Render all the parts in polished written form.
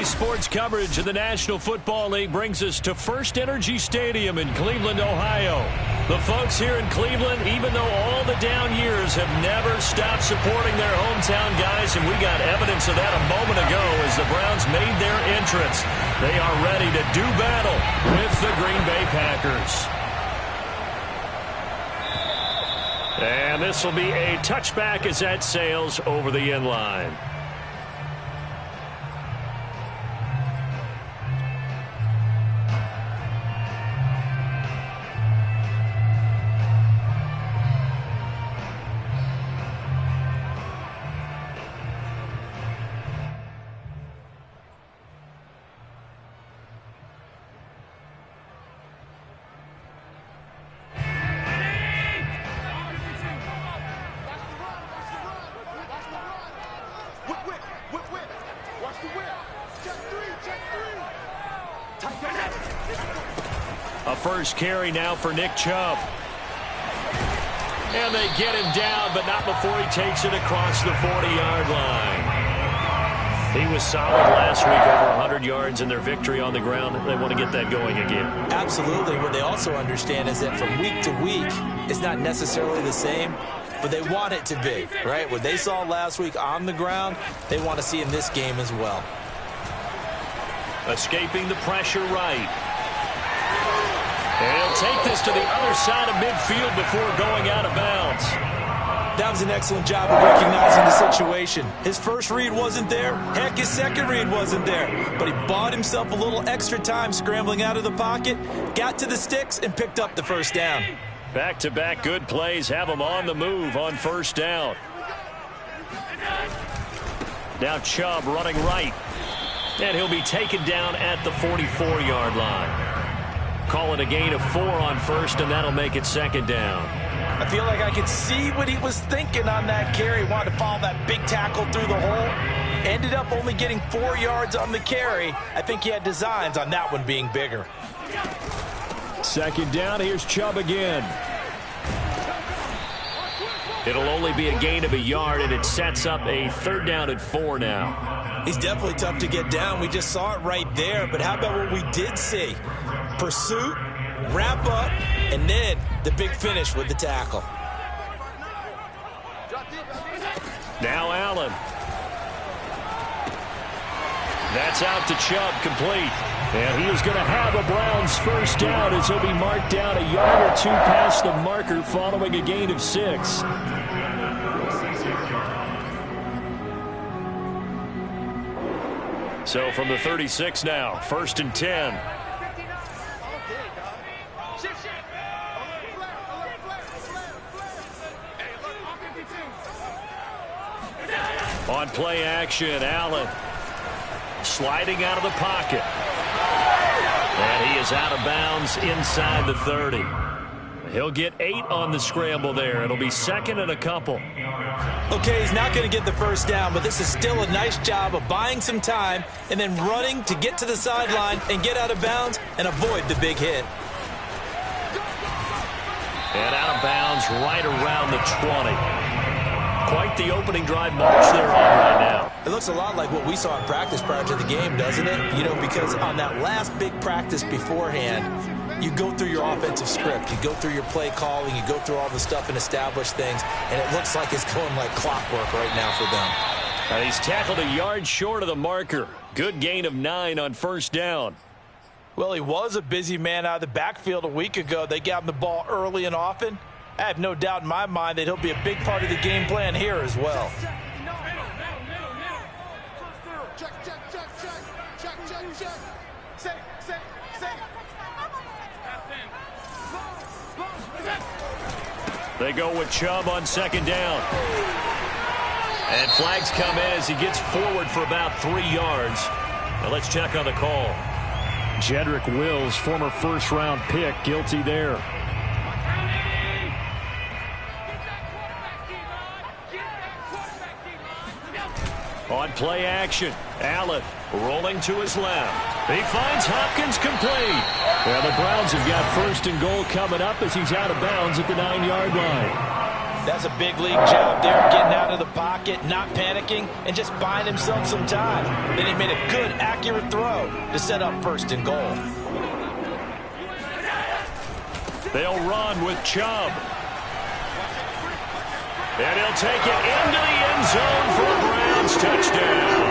Sports coverage of the National Football League brings us to First Energy Stadium in Cleveland, Ohio. The folks here in Cleveland, even though all the down years, have never stopped supporting their hometown guys, and we got evidence of that a moment ago as the Browns made their entrance. They are ready to do battle with the Green Bay Packers. And this will be a touchback as that sails over the end line. A first carry now for Nick Chubb. And they get him down, but not before he takes it across the 40-yard line. He was solid last week, over 100 yards in their victory on the ground. They want to get that going again. Absolutely. What they also understand is that from week to week, it's not necessarily the same, but they want it to be, right? What they saw last week on the ground, they want to see in this game as well. Escaping the pressure right. And he'll take this to the other side of midfield before going out of bounds. That was an excellent job of recognizing the situation. His first read wasn't there. Heck, his second read wasn't there. But he bought himself a little extra time scrambling out of the pocket, got to the sticks, and picked up the first down. Back-to-back good plays have him on the move on first down. Now Chubb running right. And he'll be taken down at the 44-yard line. Call it a gain of 4 on first, and that'll make it second down. I feel like I could see what he was thinking on that carry. Wanted to follow that big tackle through the hole. Ended up only getting 4 yards on the carry. I think he had designs on that one being bigger. Second down, here's Chubb again. It'll only be a gain of a yard, and it sets up a third down at 4 now. He's definitely tough to get down. We just saw it right there. But how about what we did see? Pursuit, wrap up, and then the big finish with the tackle. Now Allen. That's out to Chubb, complete. And he is going to have a Browns first down as he'll be marked down a yard or 2 past the marker following a gain of 6. So from the 36 now, 1st and 10. On play action, Allen sliding out of the pocket. And he is out of bounds inside the 30. He'll get 8 on the scramble there. It'll be second and a couple. Okay, he's not going to get the first down, but this is still a nice job of buying some time and then running to get to the sideline and get out of bounds and avoid the big hit. And out of bounds right around the 20. Quite the opening drive march they're on right now. It looks a lot like what we saw in practice prior to the game, doesn't it? You know, because on that last big practice beforehand, you go through your offensive script. You go through your play calling. You go through all the stuff and establish things. And it looks like it's going like clockwork right now for them. And he's tackled a yard short of the marker. Good gain of 9 on first down. Well, he was a busy man out of the backfield a week ago. They got him the ball early and often. I have no doubt in my mind that he'll be a big part of the game plan here as well. They go with Chubb on second down. And flags come in as he gets forward for about 3 yards. Now let's check on the call. Jedrick Wills, former first-round pick, guilty there. On play action, Allen rolling to his left. He finds Hopkins complete. Well, the Browns have got 1st and goal coming up as he's out of bounds at the 9-yard line. That's a big league job there, getting out of the pocket, not panicking, and just buying himself some time. Then he made a good, accurate throw to set up first and goal. They'll run with Chubb. And he'll take it into the end zone for a Browns touchdown.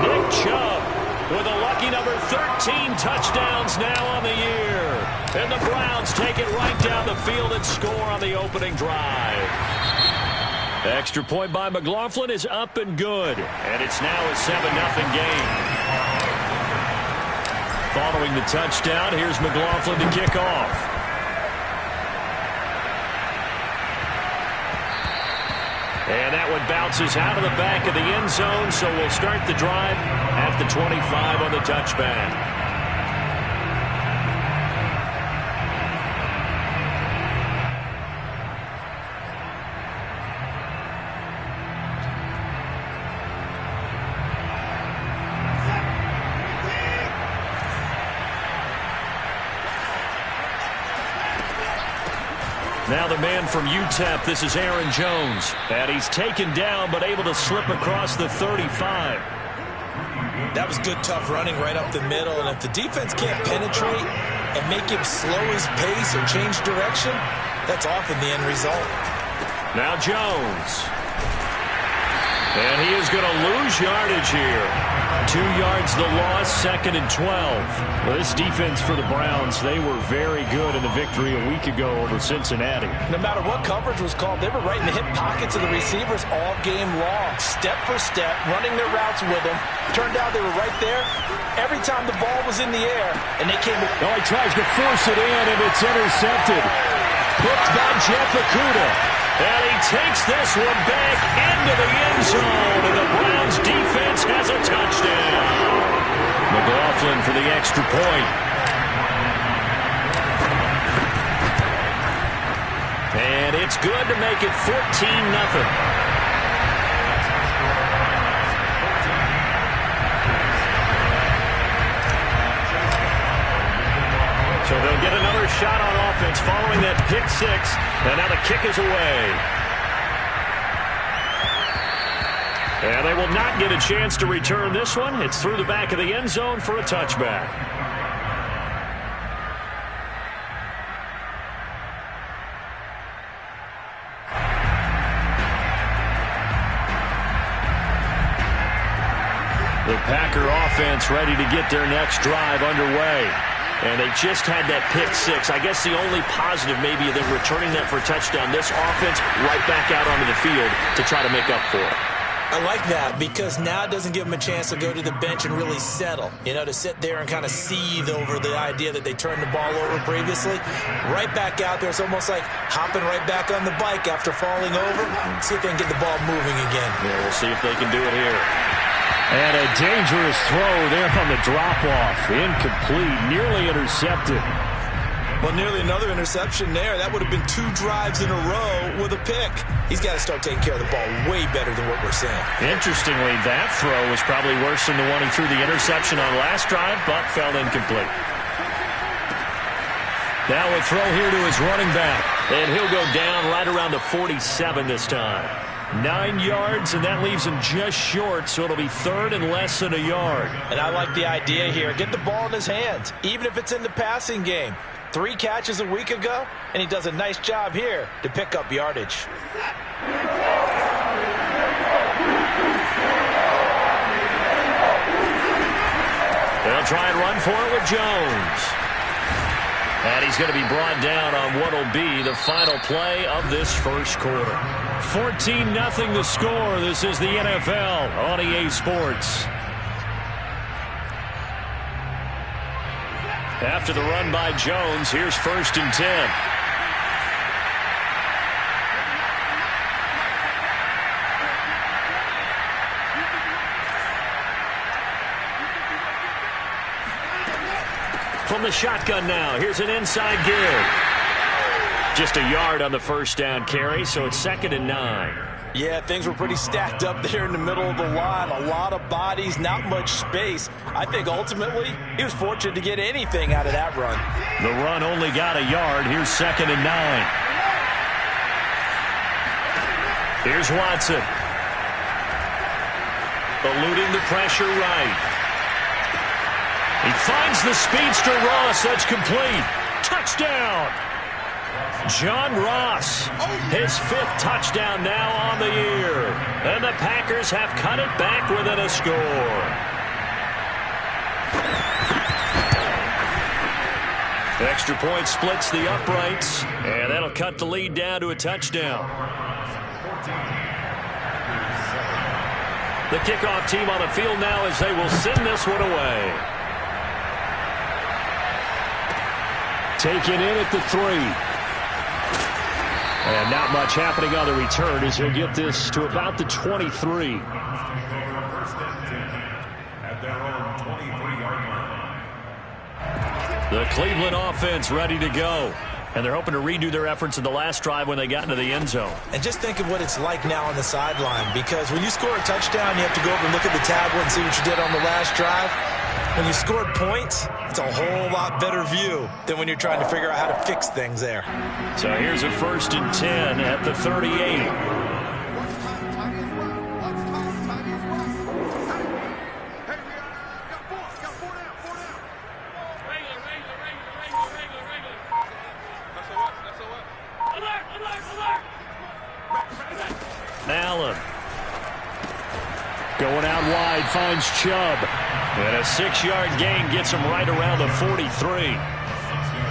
Nick Chubb with a lucky number 13 touchdowns now on the year. And the Browns take it right down the field and score on the opening drive. The extra point by McLaughlin is up and good. And it's now a 7-0 game. Following the touchdown, here's McLaughlin to kick off. And that one bounces out of the back of the end zone, so we'll start the drive at the 25 on the touchback. Now the man from UTEP, this is Aaron Jones. And he's taken down, but able to slip across the 35. That was good, tough running right up the middle. And if the defense can't penetrate and make him slow his pace or change direction, that's often the end result. Now Jones. And he is going to lose yardage here. 2 yards the loss, 2nd and 12. Well, this defense for the Browns, they were very good in the victory a week ago over Cincinnati. No matter what coverage was called, they were right in the hip pockets of the receivers all game long. Step for step, running their routes with them. Turned out they were right there every time the ball was in the air. And they came... Oh, he tries to force it in, and it's intercepted. Picked by Jeff Okudah. And he takes this one back into the end zone, and the Browns defense has a touchdown. McLaughlin for the extra point. And it's good to make it 14-0. So they'll get another shot on offense following that pick six. And now the kick is away. And they will not get a chance to return this one. It's through the back of the end zone for a touchback. The Packer offense ready to get their next drive underway. And they just had that pick six. I guess the only positive maybe of them returning that for a touchdown. This offense right back out onto the field to try to make up for it. I like that because now it doesn't give them a chance to go to the bench and really settle. You know, to sit there and kind of seethe over the idea that they turned the ball over previously. Right back out there. It's almost like hopping right back on the bike after falling over. See if they can get the ball moving again. Yeah, we'll see if they can do it here. And a dangerous throw there on the drop-off. Incomplete, nearly intercepted. Well, nearly another interception there. That would have been 2 drives in a row with a pick. He's got to start taking care of the ball way better than what we're seeing. Interestingly, that throw was probably worse than the one he threw the interception on last drive, but fell incomplete. Now a throw here to his running back. And he'll go down right around the 47 this time. 9 yards, and that leaves him just short, so it'll be 3rd and less than a yard. And I like the idea here. Get the ball in his hands, even if it's in the passing game. 3 catches a week ago, and he does a nice job here to pick up yardage. They'll try and run for it with Jones. And he's going to be brought down on what will be the final play of this first quarter. 14-0 the score. This is the NFL on EA Sports. After the run by Jones, here's 1st and 10. From the shotgun now, here's an inside give. Just a yard on the first down carry, so it's 2nd and 9. Yeah, things were pretty stacked up there in the middle of the line. A lot of bodies, not much space. I think ultimately he was fortunate to get anything out of that run. The run only got a yard. Here's 2nd and 9. Here's Watson. Eluding the pressure right. He finds the speedster Ross. That's complete. Touchdown. John Ross, his 5th touchdown now on the year. And the Packers have cut it back within a score. Extra point splits the uprights, and that'll cut the lead down to a touchdown. The kickoff team on the field now as they will send this one away. Taken in at the 3. And not much happening on the return as he'll get this to about the 23. The Cleveland offense ready to go. And they're hoping to redo their efforts in the last drive when they got into the end zone. And just think of what it's like now on the sideline, because when you score a touchdown, you have to go over and look at the tablet and see what you did on the last drive. When you scored points, it's a whole lot better view than when you're trying to figure out how to fix things there. So here's a 1st and 10 at the 38. Allen going out wide, finds Chubb. And a 6-yard gain gets him right around the 43.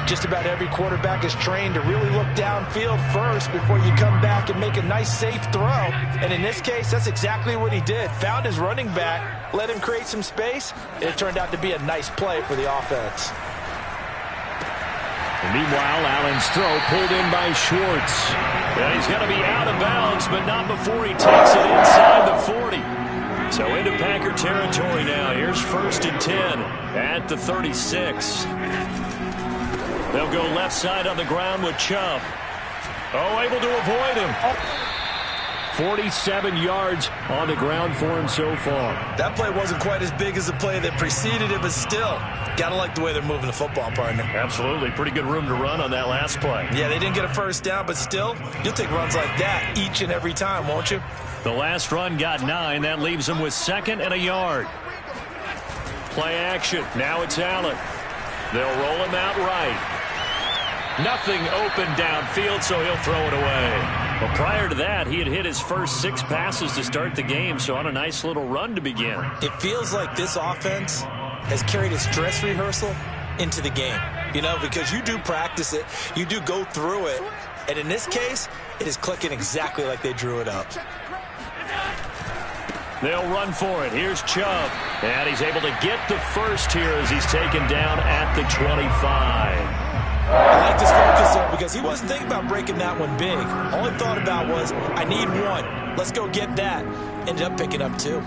Just about every quarterback is trained to really look downfield first before you come back and make a nice, safe throw. And in this case, that's exactly what he did. Found his running back, let him create some space, and it turned out to be a nice play for the offense. And meanwhile, Allen's throw pulled in by Schwartz. And he's going to be out of bounds, but not before he takes it inside the 40. So into Packer territory now. Here's 1st and 10 at the 36. They'll go left side on the ground with Chubb. Oh, able to avoid him. 47 yards on the ground for him so far. That play wasn't quite as big as the play that preceded it, but still, got to like the way they're moving the football, partner. Absolutely. Pretty good room to run on that last play. Yeah, they didn't get a first down, but still, you'll take runs like that each and every time, won't you? The last run got 9. That leaves them with 2nd and a yard. Play action. Now it's Allen. They'll roll him out right. Nothing open downfield, so he'll throw it away. Well, prior to that, he had hit his first 6 passes to start the game, so on a nice little run to begin. It feels like this offense has carried its dress rehearsal into the game. You know, because you do practice it, you do go through it, and in this case, it is clicking exactly like they drew it up. They'll run for it. Here's Chubb. And he's able to get the first here as he's taken down at the 25. I like this focus there because he wasn't thinking about breaking that one big. All he thought about was, I need 1. Let's go get that. Ended up picking up 2.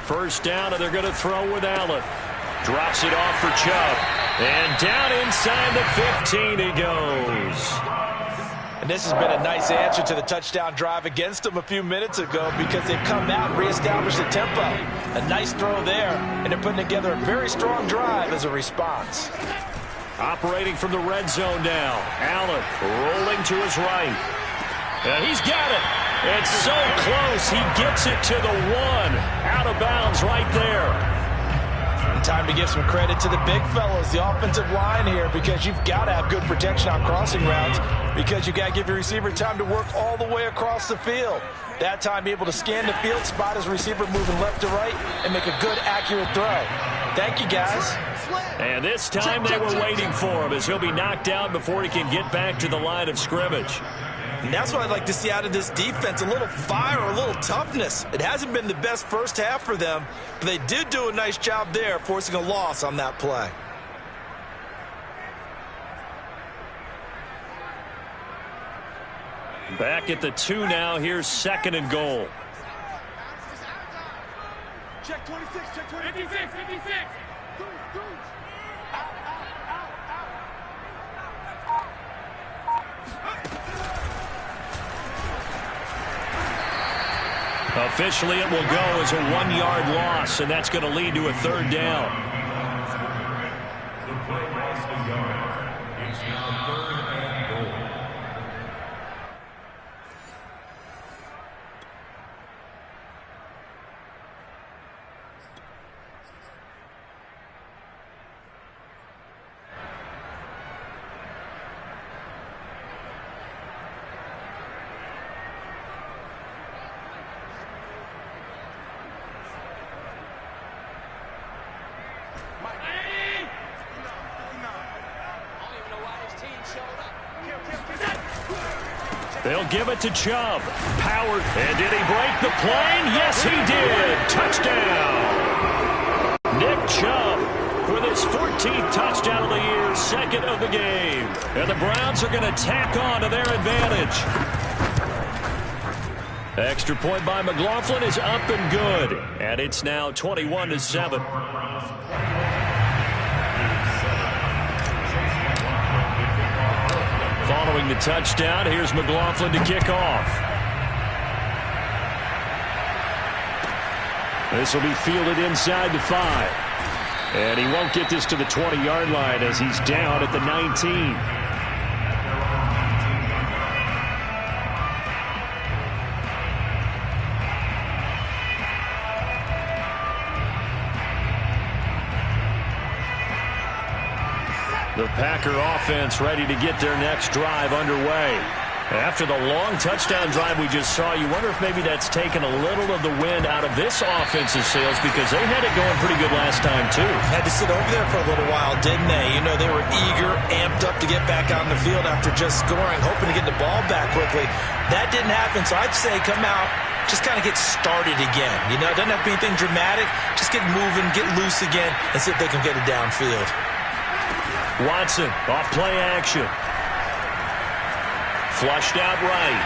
First down, and they're going to throw with Allen. Drops it off for Chubb. And down inside the 15 he goes. And this has been a nice answer to the touchdown drive against them a few minutes ago because they've come out and reestablished the tempo. A nice throw there, and they're putting together a very strong drive as a response. Operating from the red zone now. Allen rolling to his right. And he's got it. It's so close. He gets it to the 1. Out of bounds right there. Time to give some credit to the big fellows, the offensive line here, because you've got to have good protection on crossing routes because you've got to give your receiver time to work all the way across the field. That time, be able to scan the field, spot his receiver moving left to right, and make a good, accurate throw. Thank you, guys. And this time they were waiting for him as he'll be knocked down before he can get back to the line of scrimmage. And that's what I'd like to see out of this defense, a little fire, a little toughness. It hasn't been the best first half for them, but they did do a nice job there, forcing a loss on that play. Back at the 2 now. Here's 2nd and goal. Check 26, check 26. 56. Officially, it will go as a 1-yard loss, and that's going to lead to a 3rd down. The play lost a yard. It's now 3rd and goal. They'll give it to Chubb. Powered. And did he break the plane? Yes, he did. Touchdown. Nick Chubb with his 14th touchdown of the year, 2nd of the game. And the Browns are going to tack on to their advantage. Extra point by McLaughlin is up and good. And it's now 21-7. Following the touchdown, here's McLaughlin to kick off. This will be fielded inside the 5. And he won't get this to the 20-yard line as he's down at the 19. The Packer offense ready to get their next drive underway. After the long touchdown drive we just saw, you wonder if maybe that's taken a little of the wind out of this offense's sails because they had it going pretty good last time, too. Had to sit over there for a little while, didn't they? You know, they were eager, amped up to get back on the field after just scoring, hoping to get the ball back quickly. That didn't happen, so I'd say come out, just kind of get started again. You know, it doesn't have to be anything dramatic. Just get moving, get loose again, and see if they can get it downfield. Watson off play action. Flushed out right.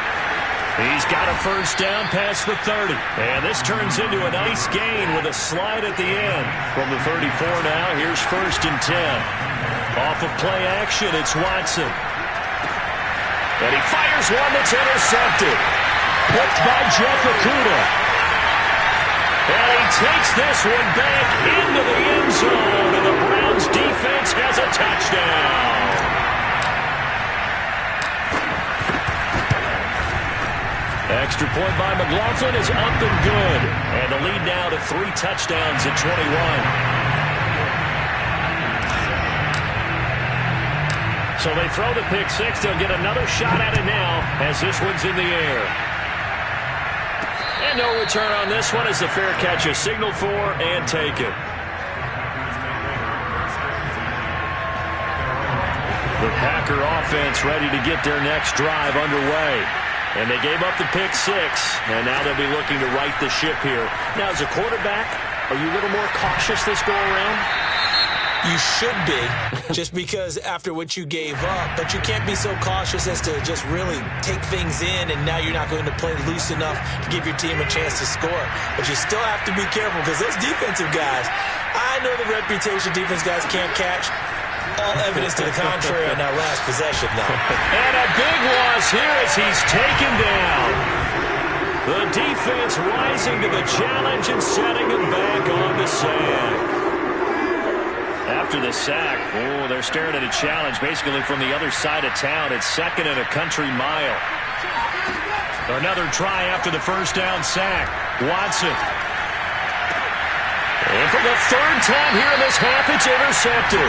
He's got a first down past the 30. And this turns into a nice gain with a slide at the end. From the 34 now, here's 1st and 10. Off of play action, it's Watson. And he fires one that's intercepted. Picked by Jeff Okudah. And he takes this one back into the end zone, and the Browns defense has a touchdown. Extra point by McLaughlin is up and good. And the lead now to 3 touchdowns at 21. So they throw the pick 6. They'll get another shot at it now as this one's in the air. And no return on this one as the fair catch is signaled for and taken. The Packer offense ready to get their next drive underway. And they gave up the pick 6, and now they'll be looking to right the ship here. Now, as a quarterback, are you a little more cautious this go-around? You should be, just because after what you gave up, but you can't be so cautious as to just really take things in, and now you're not going to play loose enough to give your team a chance to score. But you still have to be careful because those defensive guys, I know the reputation defense guys can't catch. All evidence to the contrary on that last possession, though. And a big loss here as he's taken down. The defense rising to the challenge and setting him back on the sack. After the sack, they're staring at a challenge basically from the other side of town. It's 2nd and a country mile. Another try after the first down sack. Watson. And for the 3rd time here in this half, it's intercepted.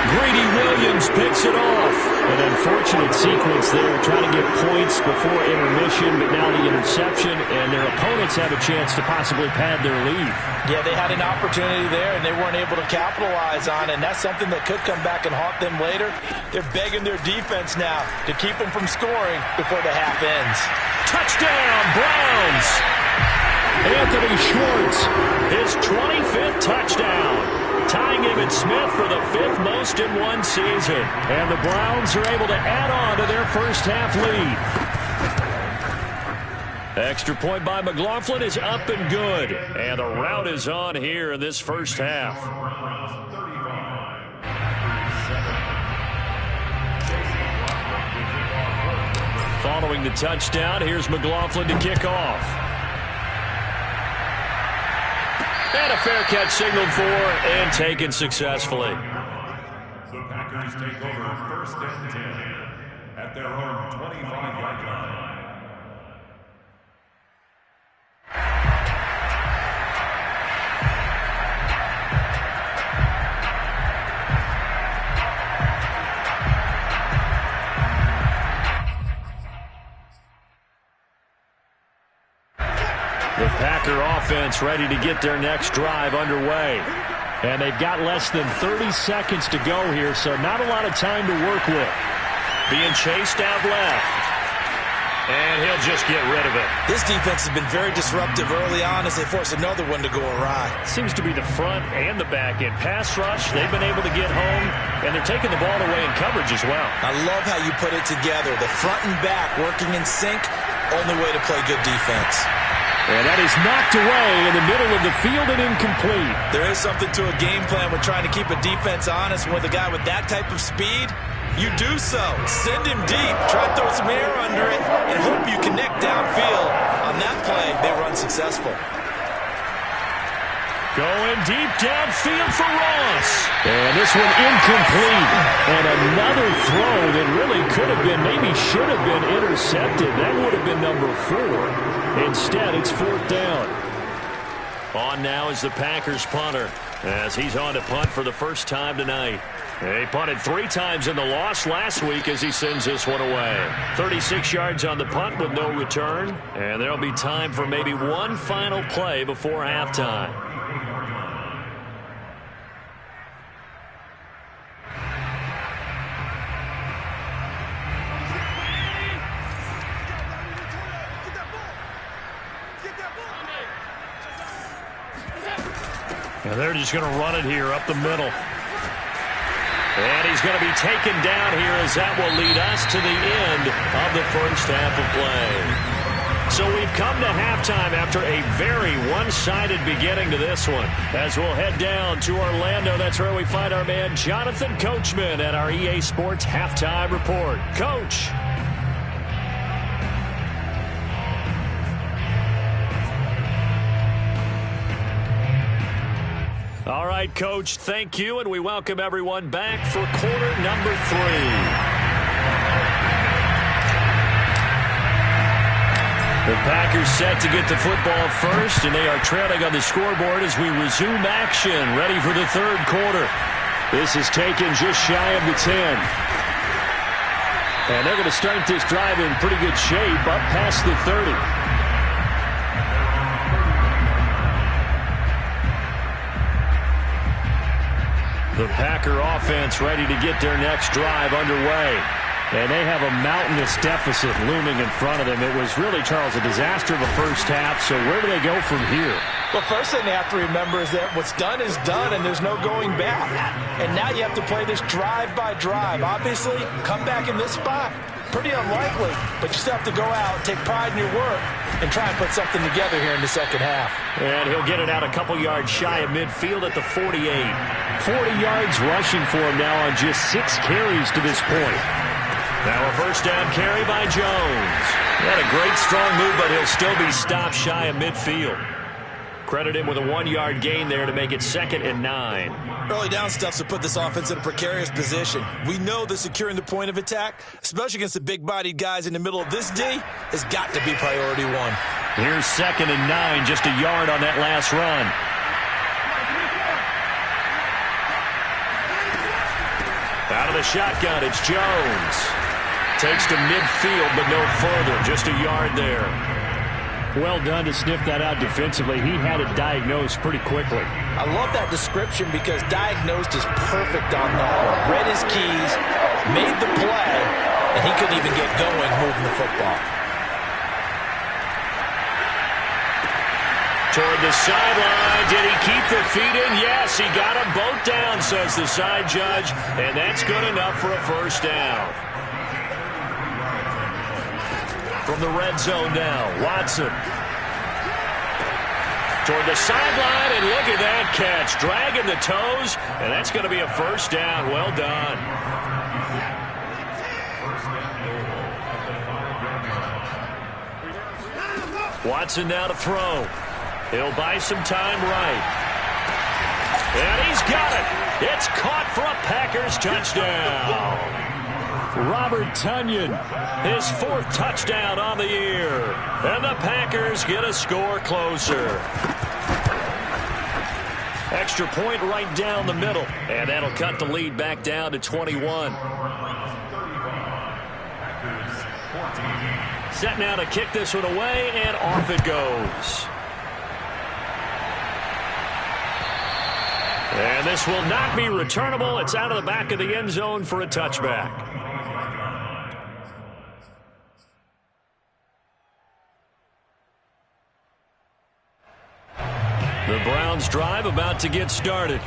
Greedy Williams picks it off. An unfortunate sequence there, trying to get points before intermission, but now the interception, and their opponents have a chance to possibly pad their lead. Yeah, they had an opportunity there, and they weren't able to capitalize on it, and that's something that could come back and haunt them later. They're begging their defense now to keep them from scoring before the half ends. Touchdown, Browns! Anthony Schwartz, his 25th touchdown, tying Emmitt Smith for the 5th most in one season. And the Browns are able to add on to their first half lead. Extra point by McLaughlin is up and good. And the rout is on here in this first half. Following the touchdown, here's McLaughlin to kick off. And a fair catch signaled for and taken successfully. The Packers take over first and 10 at their own 25-yard line. The Packer offense ready to get their next drive underway. And they've got less than 30 seconds to go here, so not a lot of time to work with. Being chased out left. And he'll just get rid of it. This defense has been very disruptive early on as they force another one to go awry. Seems to be the front and the back end. Pass rush, they've been able to get home, and they're taking the ball away in coverage as well. I love how you put it together. The front and back working in sync, only way to play good defense. And that is knocked away in the middle of the field and incomplete. There is something to a game plan with trying to keep a defense honest. With a guy with that type of speed, you do so. Send him deep. Try to throw some air under it and hope you connect downfield. On that play, they run successful. Going deep downfield for Ross. And this one incomplete. And another throw that really could have been, maybe should have been intercepted. That would have been number 4. Instead, it's 4th down. On now is the Packers punter as he's on to punt for the first time tonight. He punted 3 times in the loss last week as he sends this one away. 36 yards on the punt with no return. And there'll be time for maybe one final play before halftime. And they're just going to run it here up the middle. And he's going to be taken down here as that will lead us to the end of the first half of play. So we've come to halftime after a very one-sided beginning to this one. As we'll head down to Orlando, that's where we find our man Jonathan Coachman at our EA Sports Halftime Report. Coach. All right, Coach, thank you, and we welcome everyone back for quarter number 3. The Packers set to get the football first, and they are trailing on the scoreboard as we resume action, ready for the third quarter. This is taken just shy of the 10. And they're going to start this drive in pretty good shape up past the 30. The Packer offense ready to get their next drive underway. And they have a mountainous deficit looming in front of them. It was really, Charles, a disaster of a first half. So where do they go from here? Well, first thing they have to remember is that what's done is done, and there's no going back. And now you have to play this drive by drive. Obviously, come back in this spot, pretty unlikely. But you still have to go out, take pride in your work, and try and put something together here in the second half. And he'll get it out a couple yards shy of midfield at the 48. 40 yards rushing for him now on just 6 carries to this point. Now a first down carry by Jones. Not a great strong move, but he'll still be stopped shy of midfield. Credit him with a 1-yard gain there to make it 2nd and 9. Early down stuff to put this offense in a precarious position. We know that securing the point of attack, especially against the big-bodied guys in the middle of this D, has got to be priority 1. Here's 2nd and 9, just a yard on that last run. Out of the shotgun, it's Jones. Takes to midfield, but no further. Just a yard there. Well done to sniff that out defensively. He had it diagnosed pretty quickly. I love that description because diagnosed is perfect on that one. Read his keys, made the play, and he couldn't even get going moving the football. Toward the sideline. Did he keep the feet in? Yes, he got them both down, says the side judge, and that's good enough for a first down. From the red zone now, Watson. Toward the sideline, and look at that catch. Dragging the toes, and that's going to be a first down. Well done. Watson now to throw. He'll buy some time right. And he's got it. It's caught for a Packers touchdown. Robert Tonyan, his 4th touchdown on the year. And the Packers get a score closer. Extra point right down the middle. And that'll cut the lead back down to 21. Set now to kick this one away, and off it goes. And this will not be returnable. It's out of the back of the end zone for a touchback. The Browns drive about to get started.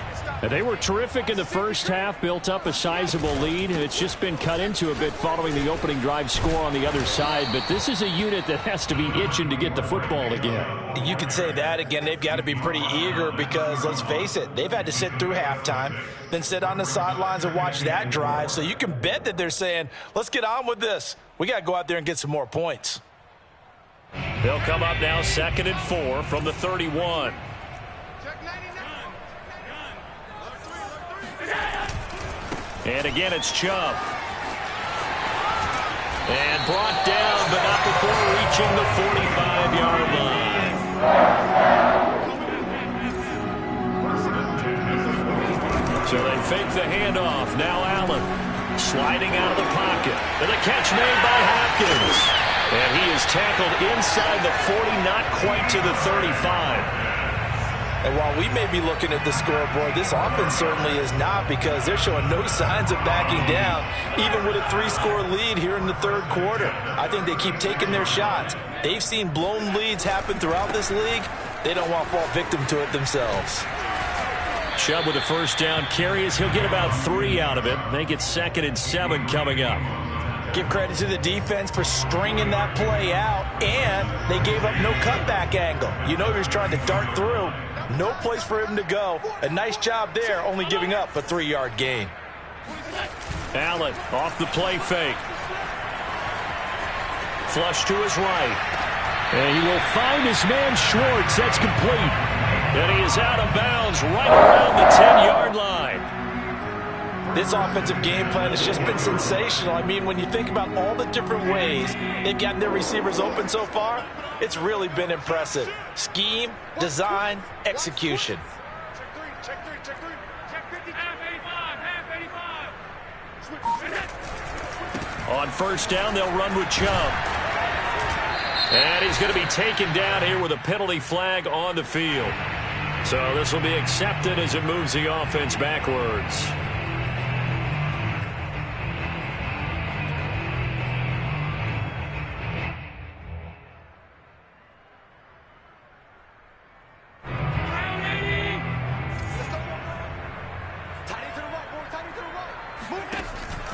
They were terrific in the first half, built up a sizable lead, and it's just been cut into a bit following the opening drive score on the other side. But this is a unit that has to be itching to get the football again. You could say that again. They've got to be pretty eager because, let's face it, they've had to sit through halftime, then sit on the sidelines and watch that drive. So you can bet that they're saying, let's get on with this. We got to go out there and get some more points. They'll come up now 2nd and 4 from the 31. And again, it's Chubb. And brought down, but not before reaching the 45-yard line. So they fake the handoff. Now Allen sliding out of the pocket. And the catch made by Hopkins. And he is tackled inside the 40, not quite to the 35. And while we may be looking at the scoreboard, this offense certainly is not, because they're showing no signs of backing down, even with a 3-score lead here in the 3rd quarter. I think they keep taking their shots. They've seen blown leads happen throughout this league. They don't want to fall victim to it themselves. Chubb with a 1st down carry as he'll get about 3 out of it. Make it 2nd and 7 coming up. Give credit to the defense for stringing that play out, and they gave up no cutback angle. You know he was trying to dart through. No place for him to go. A nice job there, only giving up a 3-yard gain. Allen off the play fake. Flush to his right. And he will find his man Schwartz. That's complete. And he is out of bounds right around the 10-yard line. This offensive game plan has just been sensational. I mean, when you think about all the different ways they've gotten their receivers open so far, it's really been impressive. Scheme, design, execution. Check three. Check 50. Half 85. On 1st down, they'll run with Chubb. And he's going to be taken down here with a penalty flag on the field. So this will be accepted as it moves the offense backwards.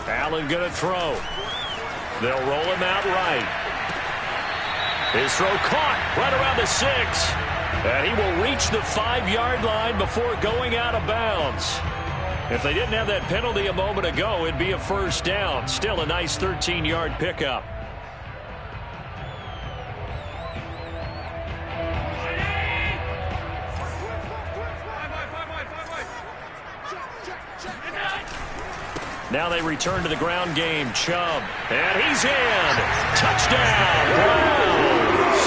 Allen going to throw. They'll roll him out right. His throw caught right around the 6. And he will reach the 5-yard line before going out of bounds. If they didn't have that penalty a moment ago, it'd be a 1st down. Still a nice 13-yard pickup. Now they return to the ground game. Chubb. And he's in. Touchdown, Browns.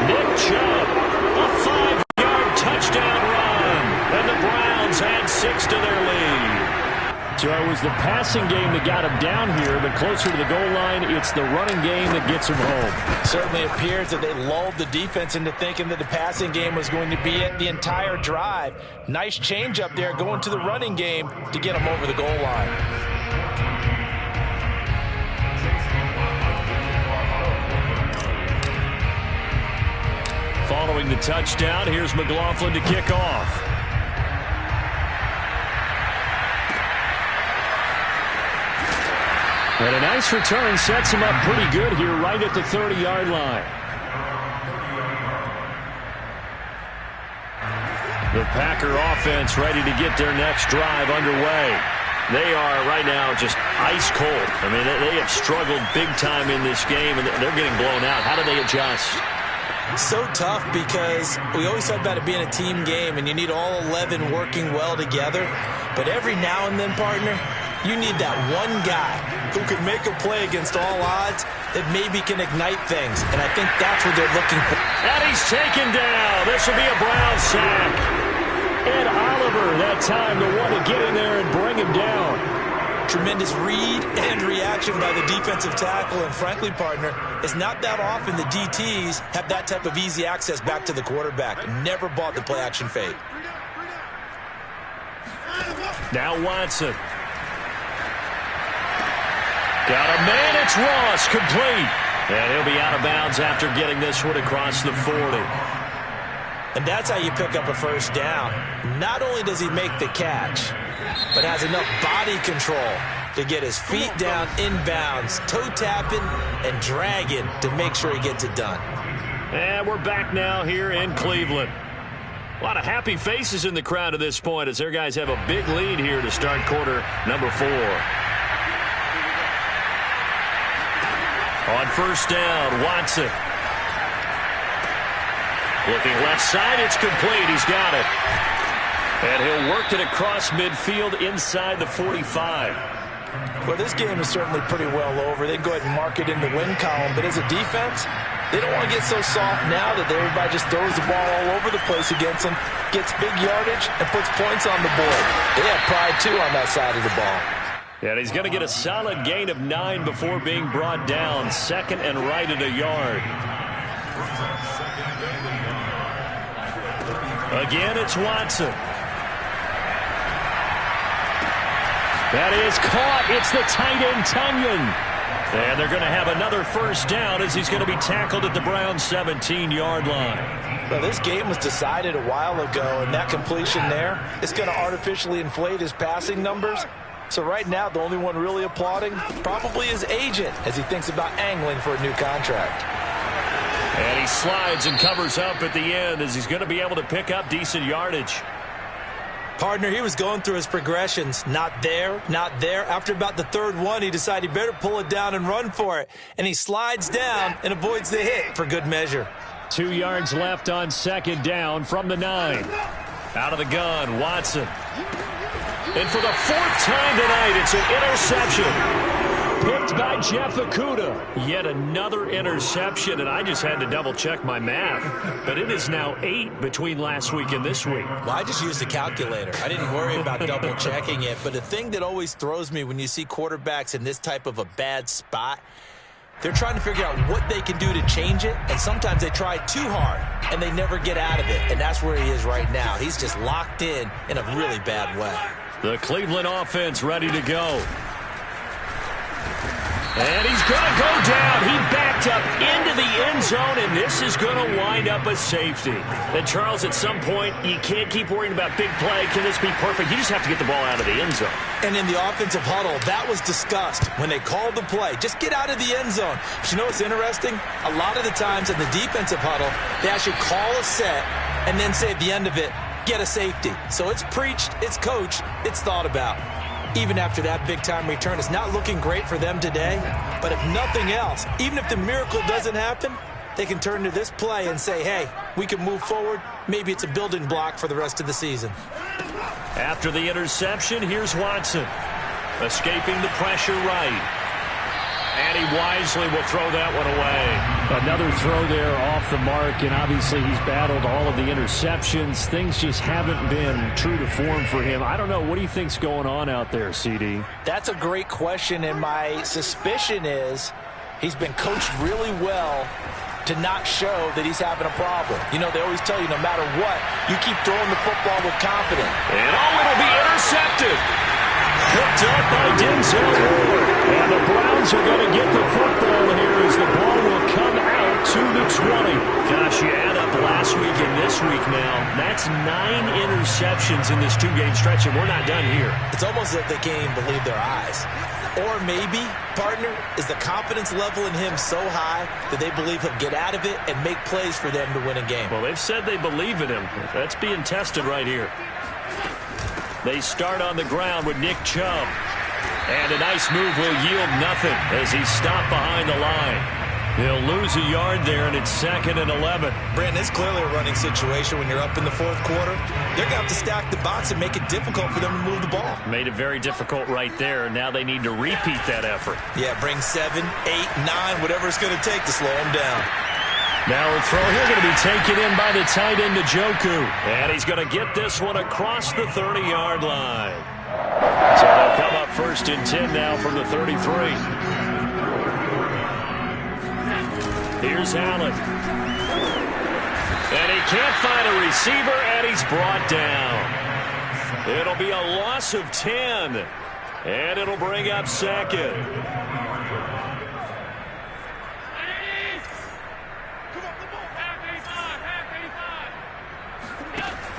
Nick Chubb. A 5-yard touchdown run. And the Browns add 6 to their lead. So it was the passing game that got him down here, but closer to the goal line, it's the running game that gets him home. Certainly appears that they lulled the defense into thinking that the passing game was going to be it the entire drive. Nice change up there going to the running game to get him over the goal line. Following the touchdown, here's McLaughlin to kick off. And a nice return sets him up pretty good here right at the 30-yard line. The Packer offense ready to get their next drive underway. They are right now just ice cold. I mean, they have struggled big time in this game, and they're getting blown out. How do they adjust? So tough because we always talk about it being a team game and you need all 11 working well together. But every now and then, partner, you need that one guy who can make a play against all odds that maybe can ignite things. And I think that's what they're looking for. And he's taken down. This will be a Brown sack. Ed Oliver, that time to want to get in there and bring him down. Tremendous read and reaction by the defensive tackle. And frankly, partner, it's not that often the DTs have that type of easy access back to the quarterback. Never bought the play-action fake. Now Watson. Got a man, it's Ross, complete. And he'll be out of bounds after getting this one across the 40. And that's how you pick up a first down. Not only does he make the catch, but has enough body control to get his feet down inbounds, toe-tapping and dragging to make sure he gets it done. And we're back now here in Cleveland. A lot of happy faces in the crowd at this point as their guys have a big lead here to start quarter number 4. On first down, Watson. Looking left side, it's complete. He's got it. And he'll work it across midfield inside the 45. Well, this game is certainly pretty well over. They go ahead and mark it in the win column. But as a defense, they don't want to get so soft now that everybody just throws the ball all over the place against them, gets big yardage, and puts points on the board. They have pride, too, on that side of the ball. And he's going to get a solid gain of 9 before being brought down. Second and right at a yard. Again, it's Watson. That is caught. It's the tight end, Tunyon. And they're going to have another first down as he's going to be tackled at the Browns' 17-yard line. Well, this game was decided a while ago, and that completion there is going to artificially inflate his passing numbers. So right now, the only one really applauding probably his agent as he thinks about angling for a new contract. And he slides and covers up at the end as he's going to be able to pick up decent yardage. Partner, he was going through his progressions. Not there, not there. After about the third one, he decided he better pull it down and run for it. And he slides down and avoids the hit for good measure. 2 yards left on second down from the 9. Out of the gun, Watson. And for the 4th time tonight, it's an interception. Picked by Jeff Okudah. Yet another interception, and I just had to double-check my math. But it is now 8 between last week and this week. Well, I just used a calculator. I didn't worry about double-checking it. But the thing that always throws me when you see quarterbacks in this type of a bad spot, they're trying to figure out what they can do to change it, and sometimes they try too hard, and they never get out of it. And that's where he is right now. He's just locked in a really bad way. The Cleveland offense ready to go. And he's going to go down. He backed up into the end zone, and this is going to wind up a safety. And, Charles, at some point, you can't keep worrying about big play. Can this be perfect? You just have to get the ball out of the end zone. And in the offensive huddle, that was discussed when they called the play. Just get out of the end zone. But you know what's interesting? A lot of the times in the defensive huddle, they actually call a set and then say at the end of it, get a safety. So it's preached, it's coached, it's thought about. Even after that big-time return, it's not looking great for them today. But if nothing else, even if the miracle doesn't happen, they can turn to this play and say, hey, we can move forward. Maybe it's a building block for the rest of the season. After the interception, here's Watson. Escaping the pressure right. And he wisely will throw that one away. Another throw there off the mark, and obviously he's battled all of the interceptions. Things just haven't been true to form for him. I don't know. What do you think's going on out there, CD? That's a great question, and my suspicion is he's been coached really well to not show that he's having a problem. You know, they always tell you no matter what, you keep throwing the football with confidence. And it'll be intercepted. Picked up by Denzel Ward. And the Browns are going to get the football here as the ball will come out to the 20. Gosh, you add up last week and this week now. That's 9 interceptions in this 2-game stretch, and we're not done here. It's almost as if they can't even believe their eyes. Or maybe, partner, is the confidence level in him so high that they believe he'll get out of it and make plays for them to win a game. Well, they've said they believe in him. That's being tested right here. They start on the ground with Nick Chubb. And a nice move will yield nothing as he's stopped behind the line. He'll lose a yard there, and it's 2nd and 11. Brandon, it's clearly a running situation when you're up in the fourth quarter. They're going to have to stack the box and make it difficult for them to move the ball. Made it very difficult right there. Now they need to repeat that effort. Yeah, bring 7, 8, 9, whatever it's going to take to slow them down. Now a throw here going to be taken in by the tight end, Njoku. And he's going to get this one across the 30-yard line. So they'll come up 1st and 10 now from the 33. Here's Allen. And he can't find a receiver, and he's brought down. It'll be a loss of 10. And it'll bring up 2nd.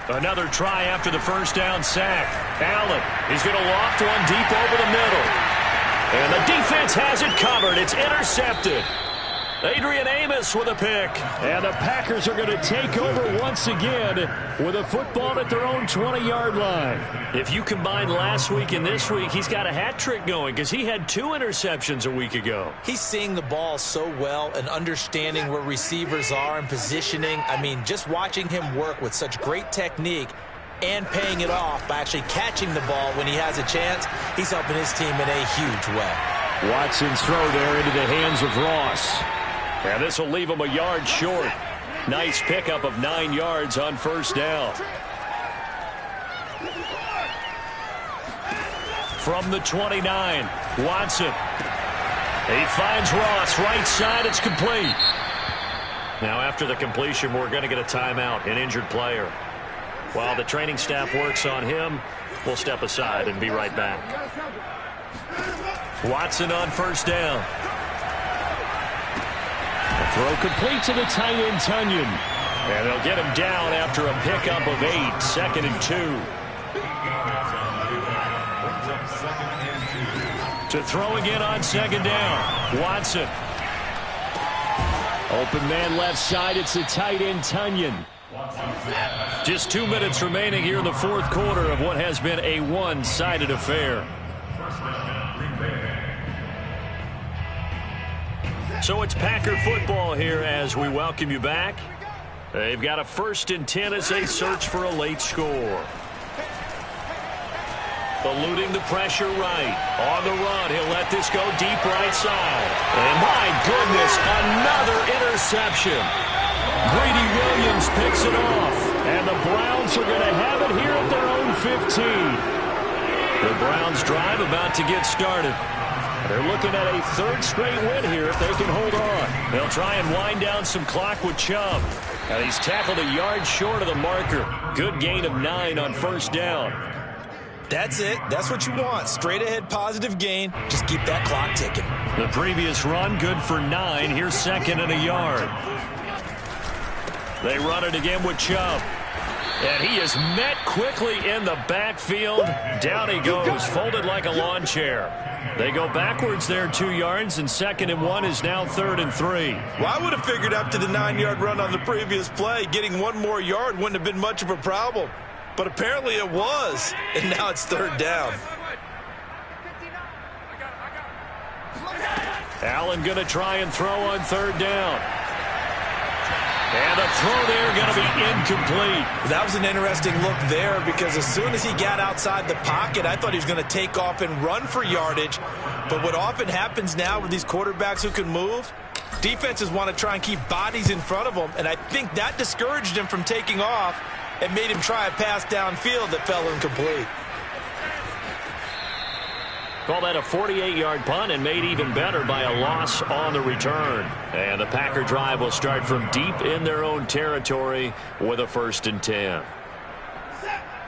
Another try after the first down sack. Allen, he's going to loft one deep over the middle. And the defense has it covered. It's intercepted. Adrian Amos with a pick. And the Packers are going to take over once again with a football at their own 20-yard line. If you combine last week and this week, he's got a hat trick going because he had 2 interceptions a week ago. He's seeing the ball so well and understanding where receivers are and positioning. I mean, just watching him work with such great technique and paying it off by actually catching the ball when he has a chance, he's helping his team in a huge way. Watson's throw there into the hands of Ross. And this will leave him a yard short. Nice pickup of 9 yards on first down. From the 29, Watson. He finds Ross right side. It's complete. Now after the completion, we're going to get a timeout, an injured player. While the training staff works on him, we'll step aside and be right back. Watson on first down. Throw complete to the tight end, Tunyon. And they'll get him down after a pickup of 8, 2nd and 2. To throw again on 2nd down. Watson. Open man left side. It's the tight end, Tunyon. Just 2 minutes remaining here in the fourth quarter of what has been a one-sided affair. So it's Packer football here as we welcome you back. They've got a 1st and 10 as they search for a late score. Eluding the pressure right. On the run, he'll let this go deep right side. And my goodness, another interception. Greedy Williams picks it off. And the Browns are going to have it here at their own 15. The Browns drive about to get started. They're looking at a 3rd straight win here if they can hold on. They'll try and wind down some clock with Chubb. And he's tackled a yard short of the marker. Good gain of 9 on first down. That's it. That's what you want. Straight ahead positive gain. Just keep that clock ticking. The previous run good for 9. Here's 2nd and a yard. They run it again with Chubb. And he is met quickly in the backfield. Down he goes, folded like a lawn chair. They go backwards there 2 yards, and 2nd and 1 is now 3rd and 3. Well, I would have figured after the 9-yard run on the previous play, getting 1 more yard wouldn't have been much of a problem. But apparently it was, and now it's 3rd down. Allen going to try and throw on 3rd down. And the throw there going to be incomplete. That was an interesting look there because as soon as he got outside the pocket, I thought he was going to take off and run for yardage. But what often happens now with these quarterbacks who can move, defenses want to try and keep bodies in front of them, and I think that discouraged him from taking off and made him try a pass downfield that fell incomplete. Call that a 48-yard punt and made even better by a loss on the return. And the Packer drive will start from deep in their own territory with a 1st and 10.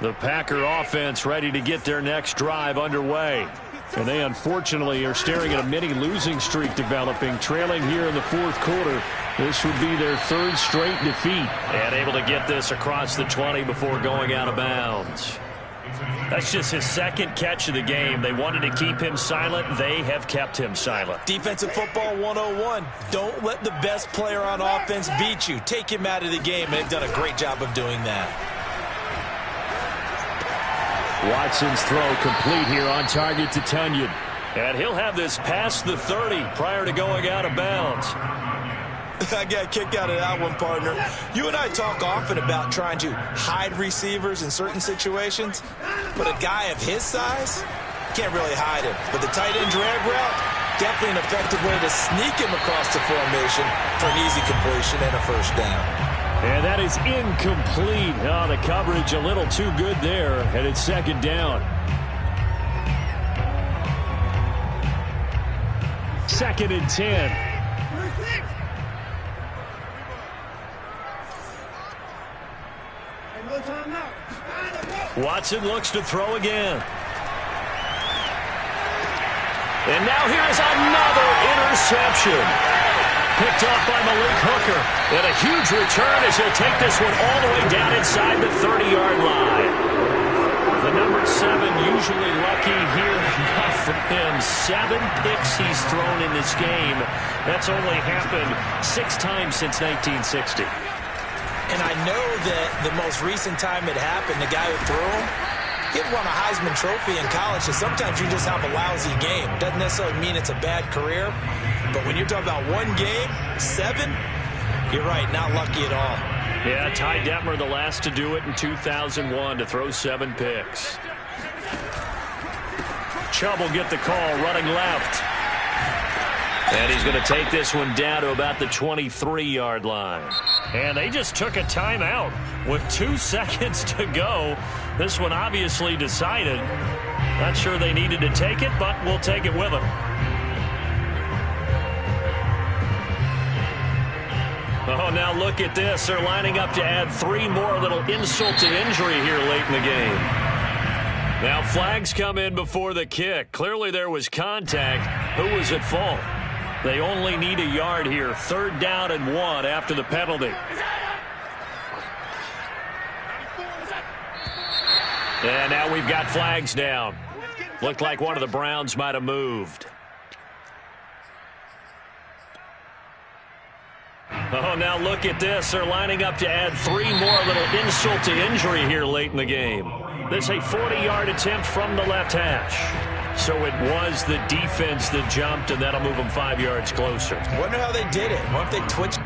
The Packer offense ready to get their next drive underway. And they unfortunately are staring at a mini losing streak developing, trailing here in the fourth quarter. This would be their 3rd straight defeat. And able to get this across the 20 before going out of bounds. That's just his 2nd catch of the game. They wanted to keep him silent. They have kept him silent. Defensive football 101. Don't let the best player on offense beat you. Take him out of the game. They've done a great job of doing that. Watson's throw complete here on target to Tunyon. And he'll have this past the 30 prior to going out of bounds. I got a kick out of that one, partner. You and I talk often about trying to hide receivers in certain situations, but a guy of his size can't really hide him. But the tight end drag route, definitely an effective way to sneak him across the formation for an easy completion and a first down. And that is incomplete. Oh, the coverage a little too good there, and it's second down. Second and 10. Watson looks to throw again. And now here's another interception. Picked off by Malik Hooker. And a huge return as he'll take this one all the way down inside the 30-yard line. The number 7 usually lucky here. Not for him. 7 picks he's thrown in this game. That's only happened 6 times since 1960. And I know that the most recent time it happened, the guy who threw him, he had won a Heisman Trophy in college, so sometimes you just have a lousy game. Doesn't necessarily mean it's a bad career, but when you're talking about one game, 7, you're right, not lucky at all. Yeah, Ty Detmer the last to do it in 2001 to throw 7 picks. Chubb will get the call running left. And he's going to take this one down to about the 23-yard line. And they just took a timeout with 2 seconds to go. This one obviously decided. Not sure they needed to take it, but we'll take it with them. Oh, now look at this. They're lining up to add 3 more. A little insult to injury here late in the game. Now flags come in before the kick. Clearly there was contact. Who was at fault? They only need a yard here. 3rd down and 1 after the penalty. And now we've got flags down. Looked like one of the Browns might have moved. Oh, now look at this. They're lining up to add 3 more. A little insult to injury here late in the game. This is a 40-yard attempt from the left hash. So it was the defense that jumped, and that'll move them 5 yards closer. Wonder how they did it. What if they twitched?